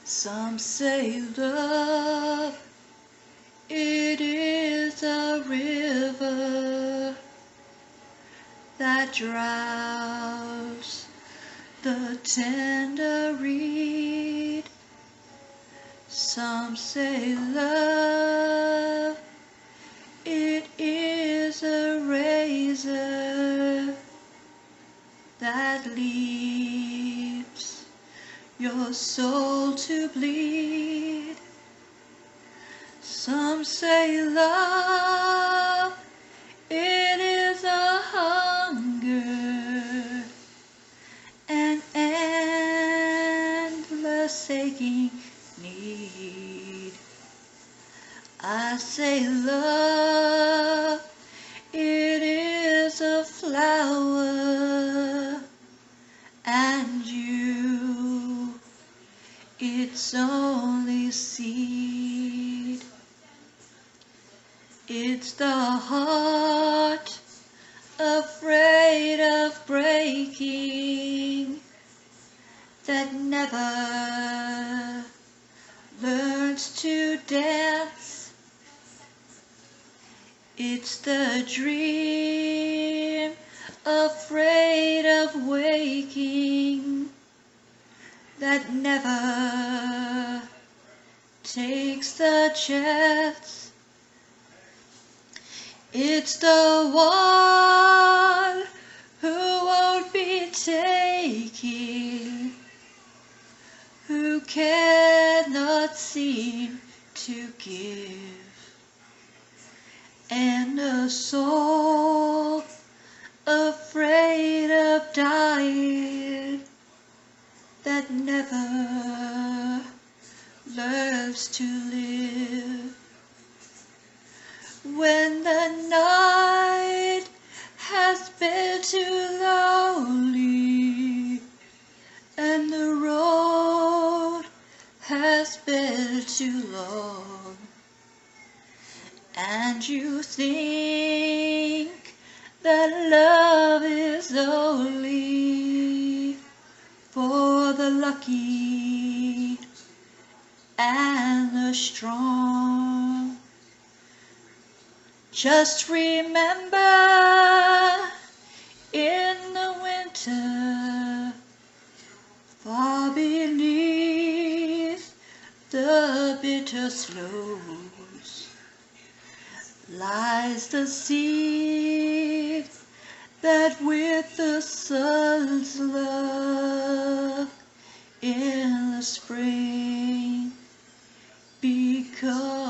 Some say love, it is a river that drowns the tender reed. Some say love, it is a razor that leaves your soul to bleed. Some say love, it is a hunger, an endless aching need. I say love, it is a flower, and you, its only seed. It's the heart afraid of breaking that never learns to dance. It's the dream afraid of waking that never takes the chance. It's the one who won't be taking, who cannot seem to give, and a soul afraid of dying that never learns to live. When the night has been too lonely and the road has been too long, and you think that love is only for the lucky and the strong, just remember, in the winter, far beneath the bitter snows, lies the seed that with the sun's love in the spring becomes